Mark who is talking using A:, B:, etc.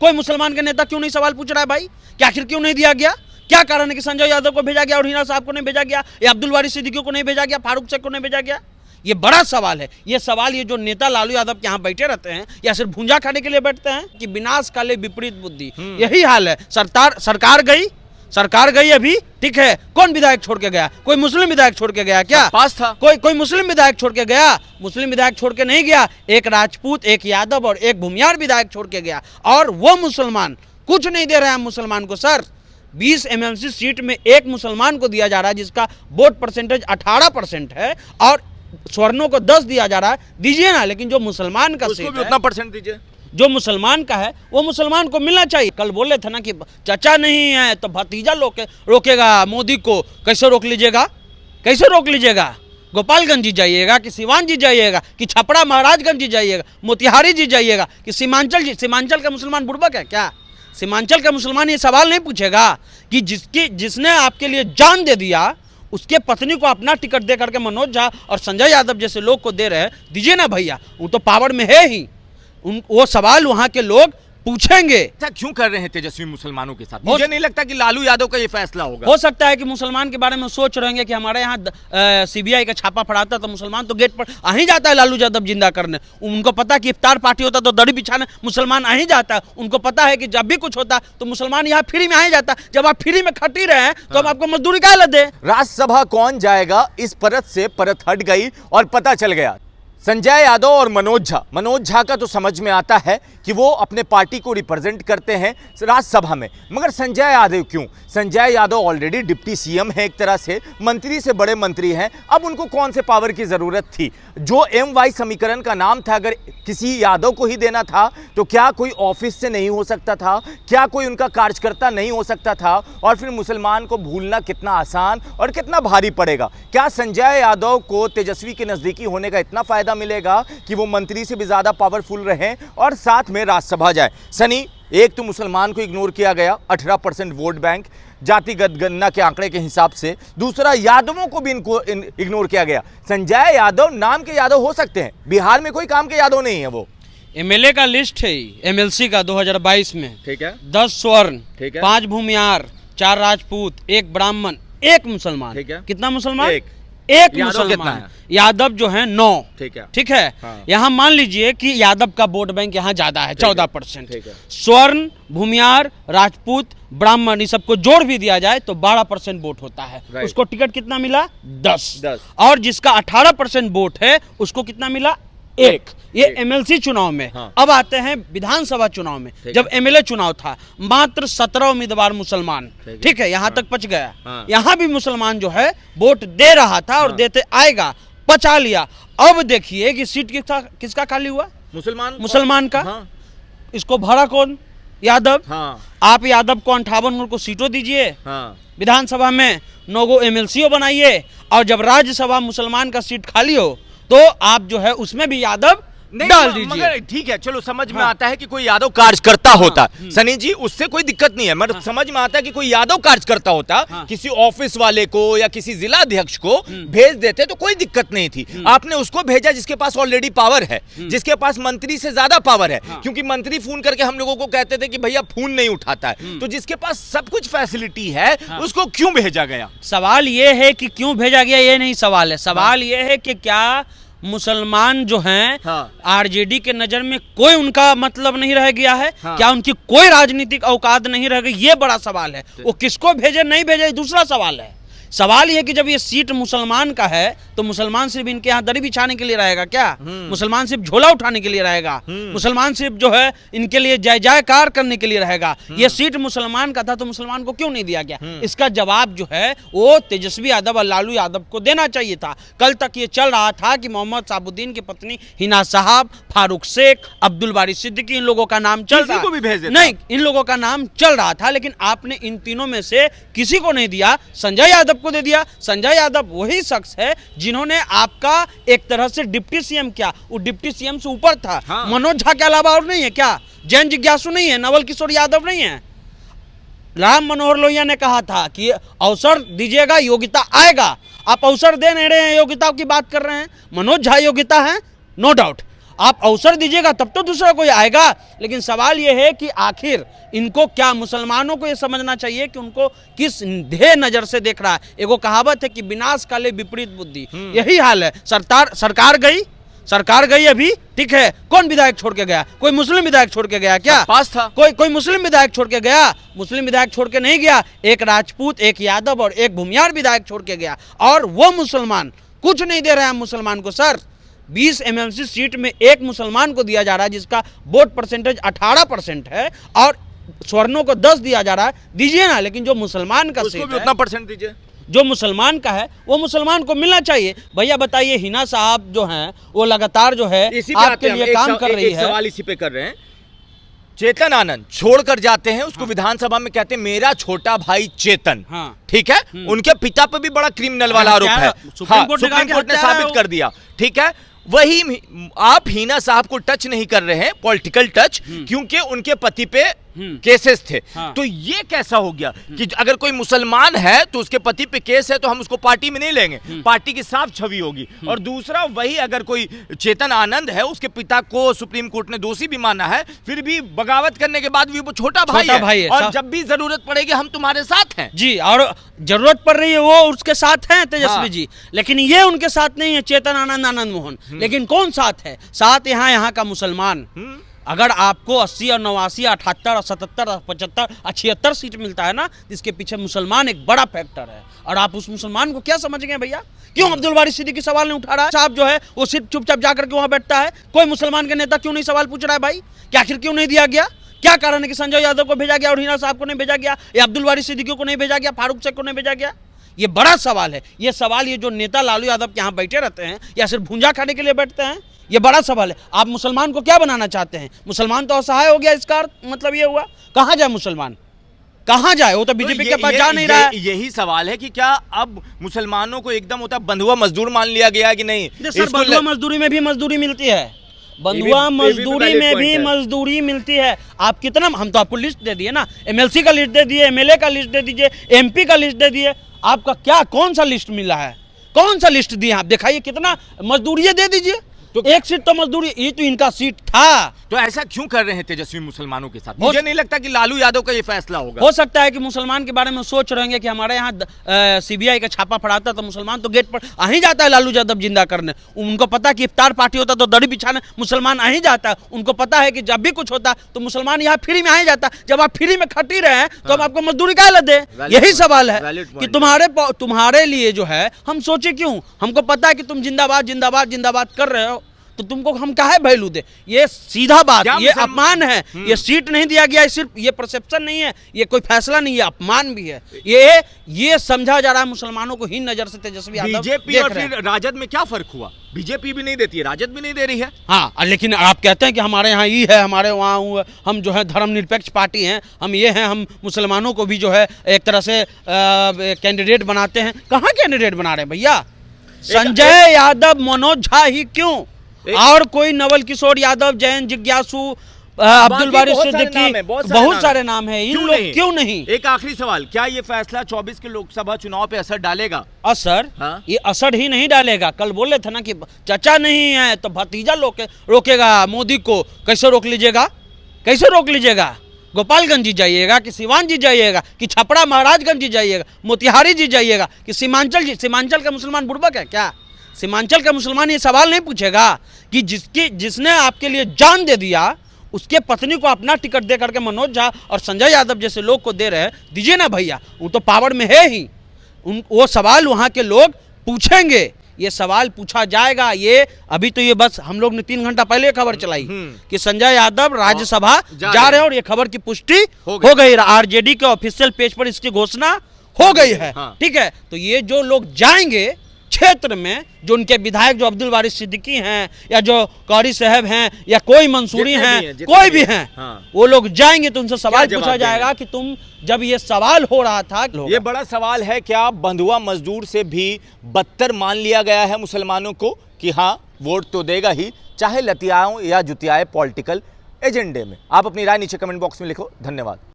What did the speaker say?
A: कोई मुसलमान का नेता क्यों नहीं सवाल पूछ रहा है भाई कि आखिर क्यों नहीं दिया गया? क्या कारण है कि संजय यादव को भेजा गया और हिना साहब को नहीं भेजा गया, या अब्दुल वारिस सिद्दीकी को नहीं भेजा गया, फारूक शेख को नहीं भेजा गया? ये बड़ा सवाल है। ये सवाल ये जो नेता लालू यादव के यहाँ बैठे रहते हैं या सिर्फ भुंजा खाने के लिए बैठते हैं कि विनाश काले विपरीत बुद्धि, यही हाल है। सरकार गई अभी, ठीक है, कौन विधायक छोड़ के गया? कोई मुस्लिम विधायक छोड़ के गया क्या?
B: पास था
A: कोई मुस्लिम विधायक छोड़ के गया? मुस्लिम विधायक छोड़ के नहीं गया, एक राजपूत, एक यादव और एक भूमियार विधायक छोड़ के गया। और वो मुसलमान कुछ नहीं दे रहे हैं मुसलमान को। सर 20 एमएलसी सीट में एक मुसलमान को दिया जा रहा है जिसका वोट परसेंटेज 18% है, और स्वर्णों को 10 दिया जा रहा है। दीजिए ना, लेकिन जो मुसलमान का
B: उसको भी उतना परसेंट दीजिए।
A: जो मुसलमान का है वो मुसलमान को मिलना चाहिए। कल बोले थे ना कि चाचा नहीं है तो भतीजा रोकेगा मोदी को। कैसे रोक लीजिएगा? कैसे रोक लीजिएगा? गोपालगंज जी जाइएगा कि सिवान जी जाइएगा कि छपरा महाराजगंज जी जाइएगा, मोतिहारी जी जाइएगा कि सीमांचल का मुसलमान बुड़बक है क्या? सीमांचल का मुसलमान ये सवाल नहीं पूछेगा कि जिसने आपके लिए जान दे दिया उसके पत्नी को अपना टिकट दे करके मनोज झा और संजय यादव जैसे लोग को दे रहे हैं, दीजिए ना भैया, वो तो पावर में है ही। वो सवाल वहां के लोग पूछेंगे।
B: ऐसा क्यों कर रहे हैं तेजस्वी मुसलमानों के साथ? मुझे नहीं लगता कि लालू यादव का ये फैसला होगा।
A: हो सकता है कि मुसलमान के बारे में सोच रहे हैं कि हमारे यहाँ सीबीआई का छापा पड़ाता तो मुसलमान तो गेट पर आ ही जाता है लालू यादव जिंदा करने। उनको पता कि इफ्तार पार्टी होता तो दड़ी बिछाने मुसलमान आ ही जाता है। उनको पता है कि जब भी कुछ होता तो मुसलमान यहाँ फ्री में आ ही जाता। जब आप फ्री में खटी रहे हैं तो हम आपको मजदूरी क्या दे?
B: राज्यसभा कौन जाएगा, इस परत से परत हट गई और पता चल गया संजय यादव और मनोज झा का तो समझ में आता है कि वो अपने पार्टी को रिप्रेजेंट करते हैं राज्यसभा में, मगर संजय यादव क्यों? Sanjay Yadav already deputy CM है, एक तरह से मंत्री से बड़े मंत्री हैं। अब उनको कौन से पावर की जरूरत थी? जो MY समीकरण का नाम था, अगर किसी यादव को ही देना था तो क्या कोई ऑफिस से नहीं हो सकता था? क्या कोई उनका कार्यकर्ता नहीं हो सकता था? और फिर मुसलमान को भूलना कितना आसान और कितना भारी पड़ेगा? क्या संजय यादव को तेजस्वी के नजदीकी होने का इतना फायदा मिलेगा कि वो मंत्री से भी ज्यादा पावरफुल रहे और साथ में राज्यसभा जाए? सनी, एक तो मुसलमान को इग्नोर किया गया, 18% वोट बैंक जातिगत गणना के आंकड़े के हिसाब से। दूसरा, यादवों को भी इनको इग्नोर किया गया। संजय यादव नाम के यादव हो सकते हैं, बिहार में कोई काम के यादव नहीं है। वो
A: MLA का लिस्ट है MLC का 2022 में, ठीक है, 10 स्वर्ण, ठीक है, 5 भूमियार, 4 राजपूत, 1 ब्राह्मण, 1 मुसलमान, ठीक है। कितना मुसलमान? एक मुसलमान। यादव जो है 9, ठीक है। हाँ। यहाँ मान लीजिए कि यादव का वोट बैंक यहाँ ज्यादा है, 14%। स्वर्ण, भूमियार, राजपूत, ब्राह्मण, इस सबको जोड़ भी दिया जाए तो 12% वोट होता है। उसको टिकट कितना मिला? 10। और जिसका 18% वोट है उसको कितना मिला? 1। ये MLC चुनाव में। हाँ। अब आते हैं विधानसभा चुनाव में। जब MLA चुनाव था मात्र 17 उम्मीदवार मुसलमान, ठीक है, यहाँ तक पहुंच गया। हाँ। यहाँ भी मुसलमान जो है वोट दे रहा था और देते आएगा, पचा लिया। अब देखिए कि सीट किसका खाली हुआ? मुसलमान का। हाँ। इसको भरा कौन? यादव। हाँ। आप यादव को 58 को सीटों दीजिए। हाँ। विधानसभा में 9 MLC बनाइए, और जब राज्यसभा मुसलमान का सीट खाली हो तो आप जो है उसमें भी यादव डाल दीजिए।
B: मगर ठीक है, चलो समझ में आता है कि कोई यादव कार्यकर्ता होता। सनी जी, उससे कोई दिक्कत नहीं है। मतलब समझ में आता है कि कोई यादव कार्यकर्ता होता, किसी ऑफिस वाले को या किसी जिला अध्यक्ष को भेज देते तो कोई दिक्कत नहीं थी। आपने उसको भेजा जिसके पास ऑलरेडी पावर है, जिसके पास मंत्री से ज्यादा पावर है। क्योंकि मंत्री फोन करके हम लोगों को कहते थे कि भैया फोन नहीं उठाता है, तो जिसके पास सब कुछ फैसिलिटी है उसको क्यों भेजा गया?
A: सवाल ये है कि क्यों भेजा गया, ये नहीं सवाल है। सवाल ये है कि क्या मुसलमान जो हैं, हाँ, RJD के नजर में कोई उनका मतलब नहीं रह गया है? हाँ। क्या उनकी कोई राजनीतिक औकात नहीं रह गई? ये बड़ा सवाल है। वो किसको भेजे नहीं भेजे दूसरा सवाल है। सवाल यह कि जब ये सीट मुसलमान का है तो मुसलमान सिर्फ इनके यहाँ दरी बिछाने के लिए रहेगा क्या? मुसलमान सिर्फ झोला उठाने के लिए रहेगा? मुसलमान सिर्फ जो है इनके लिए जय जयकार करने के लिए रहेगा? ये सीट मुसलमान का था तो मुसलमान को क्यों नहीं दिया गया? इसका जवाब जो है वो तेजस्वी यादव और लालू यादव को देना चाहिए था। कल तक ये चल रहा था कि मोहम्मद साबुद्दीन की पत्नी हिना साहब, फारूक शेख, अब्दुल वारिस सिद्दीकी, इन लोगों का नाम चल रहा था। नहीं, इन लोगों का नाम चल रहा था, लेकिन आपने इन तीनों में से किसी को नहीं दिया। संजय यादव को दे दिया। संजय यादव वही शख्स है जिन्होंने आपका एक तरह से डिप्टी सीएम किया। वो डिप्टी सीएम से ऊपर था। हाँ। मनोज झा के अलावा और नहीं है क्या? जैन जिज्ञासु नहीं है? नवल किशोर यादव नहीं है? राम मनोहर लोहिया ने कहा था कि अवसर दीजिएगा, योग्यता आएगा। आप अवसर दे नहीं रहे हैं, योग्यता की बात कर रहे हैं। मनोज झा योग्यता है, नो डाउट। आप अवसर दीजिएगा तब तो दूसरा कोई आएगा। लेकिन सवाल ये है कि आखिर इनको क्या, मुसलमानों को ये समझना चाहिए कि उनको किस ध्येय नजर से देख रहा है। एगो कहावत है कि विनाश काले विपरीत बुद्धि, यही हाल है। सरकार गई अभी, ठीक है, कौन विधायक छोड़ के गया? कोई मुस्लिम विधायक छोड़ के गया क्या?
B: पास था
A: कोई मुस्लिम विधायक छोड़ के गया? मुस्लिम विधायक छोड़ के नहीं गया, एक राजपूत, एक यादव और एक भूमियार विधायक छोड़ के गया। और वो मुसलमान कुछ नहीं दे रहे हैं मुसलमान को। सर 20 एमएमसी सीट में एक मुसलमान को दिया जा रहा है जिसका वोट परसेंटेज 18% है, और स्वर्णों को 10 दिया जा रहा है। दीजिए ना, लेकिन जो मुसलमान का
B: उसको भी उतना परसेंट दीजिए,
A: जो मुसलमान का है वो मुसलमान को मिलना चाहिए। भैया बताइए, हिना साहब जो हैं वो लगातार जो है आपके लिए काम कर रही है।
B: सवाल इसी पे कर रहे हैं। चेतन आनंद छोड़कर जाते हैं, उसको विधानसभा में कहते हैं मेरा छोटा भाई चेतन, ठीक है। उनके पिता पे भी बड़ा क्रिमिनल वाला आरोप है, सुप्रीम कोर्ट ने साबित कर दिया, ठीक है। वही आप हिना साहब को टच नहीं कर रहे हैं, पॉलिटिकल टच, क्योंकि उनके पति पे केसेस थे। तो ये कैसा हो गया कि अगर कोई मुसलमान है तो उसके पति पे केस है तो हम उसको पार्टी में नहीं लेंगे, पार्टी की साफ छवि होगी। और दूसरा, वही अगर कोई चेतन आनंद है, उसके पिता को सुप्रीम कोर्ट ने दोषी भी माना है, फिर भी बगावत करने के बाद भी वो छोटा भाई है और जब भी जरूरत पड़ेगी हम तुम्हारे साथ हैं
A: जी। और जरूरत पड़ रही है वो उसके साथ हैं तेजस्वी जी, लेकिन ये उनके साथ नहीं है चेतन आनंद मोहन। लेकिन कौन साथ है? साथ यहाँ का मुसलमान। अगर आपको 80 और 89 और 78 और 77 और 75 और 76 सीट मिलता है ना, इसके पीछे मुसलमान एक बड़ा फैक्टर है। और आप उस मुसलमान को क्या समझ गए भैया? क्यों अब्दुल बारी सिद्दीकी सवाल नहीं उठा रहा है? साहब जो है वो सिर्फ चुपचाप जाकर के वहां बैठता है। कोई मुसलमान के नेता क्यों नहीं सवाल पूछ रहा है भाई कि आखिर क्यों नहीं दिया गया? क्या कारण है कि संजय यादव को भेजा गया और हिना साहब को नहीं भेजा गया, या अब्दुल बारी सिद्दीकी को नहीं भेजा गया, फारूक शेख को नहीं भेजा गया? ये बड़ा सवाल है। ये सवाल ये जो नेता लालू यादव के यहाँ बैठे रहते हैं या सिर्फ भूंजा खाने के लिए बैठते हैं, ये बड़ा सवाल है। आप मुसलमान को क्या बनाना चाहते हैं? मुसलमान तो असहाय हो गया, इसका मतलब ये हुआ कहाँ जाए मुसलमान, कहाँ जाए? वो तो बीजेपी के पास जा नहीं रहा है।
B: यही सवाल है कि क्या अब मुसलमानों को एकदम होता बंधुआ मजदूर मान लिया गया कि नहीं?
A: सर बंधुआ मजदूरी में भी मजदूरी मिलती है, बंधुआ मजदूरी में भी मजदूरी मिलती है। आप कितना, हम तो आपको लिस्ट दे दिए ना, एमएलसी का लिस्ट दे दिए, एमएलए का लिस्ट दे दीजिए, एमपी का लिस्ट दे दिए। आपका क्या, कौन सा लिस्ट मिला है? कौन सा लिस्ट दिए आप दिखाइए, कितना मजदूरी दे दीजिए। तो एक सीट तो मजदूरी, ये तो इनका सीट था।
B: तो ऐसा क्यों कर रहे हैं तेजस्वी मुसलमानों के साथ? मुझे नहीं लगता कि लालू यादव का ये फैसला होगा।
A: हो सकता है कि मुसलमान के बारे में सोच रहे हैं कि हमारे यहाँ सीबीआई का छापा पड़ाता तो मुसलमान तो गेट पर आ ही जाता है लालू यादव जिंदा करने। उनको पता है कि इफ्तार पार्टी होता तो दड़ी बिछाने मुसलमान आ ही जाता है। उनको पता है कि जब भी कुछ होता तो मुसलमान यहाँ फ्री में आ ही जाता। जब आप फ्री में खट ही रहे हैं तो हम आपको मजदूरी क्या ला दे? यही सवाल है कि तुम्हारे लिए जो है हम सोचे क्यों? हमको पता है कि तुम जिंदाबाद जिंदाबाद जिंदाबाद कर रहे हो, तो तुमको हम काहे वैल्यू दे? ये सीधा बात, ये अपमान है। ये सीट नहीं दिया गया, सिर्फ ये परसेप्शन नहीं है, ये कोई फैसला नहीं है, अपमान भी है। ये समझा जा रहा है मुसलमानों को हीन नजर से तेजस्वी यादव।
B: बीजेपी और फिर राजद में क्या फर्क हुआ? बीजेपी भी नहीं देती है, राजद भी नहीं दे रही है।
A: हाँ, लेकिन आप कहते हैं कि हमारे यहाँ ये है, हमारे वहाँ हम जो है धर्मनिरपेक्ष पार्टी हैं, हम ये हैं, हम मुसलमानों को भी जो है एक तरह से कैंडिडेट बनाते हैं। कहाँ कैंडिडेट बना रहे हैं भैया? संजय यादव, मनोज झा ही क्यों? और कोई नवल किशोर यादव, जयंत जिज्ञासु, अब्दुल बारी सिद्दीकी, बहुत सारे नाम है। इन लोग क्यों नहीं?
B: एक आखिरी सवाल, क्या ये फैसला 24 के लोकसभा चुनाव पे असर डालेगा?
A: असर? ये असर ही नहीं डालेगा। कल बोले थे ना कि चाचा नहीं है तो भतीजा रोकेगा मोदी को। कैसे रोक लीजिएगा? कैसे रोक लीजिएगा? गोपालगंज जी जाइएगा कि सिवान जी जाइएगा कि छपरा महाराजगंज जी जाइएगा, मोतिहारी जी जाइएगा कि सीमांचल का मुसलमान बुड़बक है क्या? सीमांचल का मुसलमान ये सवाल नहीं पूछेगा कि जिसने आपके लिए जान दे दिया उसके पत्नी को अपना टिकट दे करके मनोज झा और संजय यादव जैसे लोग को दे रहे हैं, दीजिए ना भैया, वो तो पावर में है ही। वो सवाल वहाँ के लोग पूछेंगे, ये सवाल पूछा जाएगा। ये अभी तो ये बस हम लोग ने 3 घंटा पहले खबर चलाई कि संजय यादव राज्यसभा जा रहे हैं और ये खबर की पुष्टि हो गई। आरजेडी के ऑफिशियल पेज पर इसकी घोषणा हो गई है, ठीक है। तो ये जो लोग जाएंगे क्षेत्र में, जो उनके विधायक जो अब्दुल बारी सिद्दीकी हैं या जो कौरी साहब हैं या कोई मंसूरी हैं, कोई भी हैं, वो लोग जाएंगे तो उनसे सवाल पूछा जाएगा कि तुम जब ये सवाल हो रहा था।
B: ये बड़ा सवाल है, क्या बंधुआ मजदूर से भी बदतर मान लिया गया है मुसलमानों को कि हाँ वोट तो देगा ही, चाहे लतियाओं या जुतियाए पॉलिटिकल एजेंडे में? आप अपनी राय नीचे कमेंट बॉक्स में लिखो। धन्यवाद।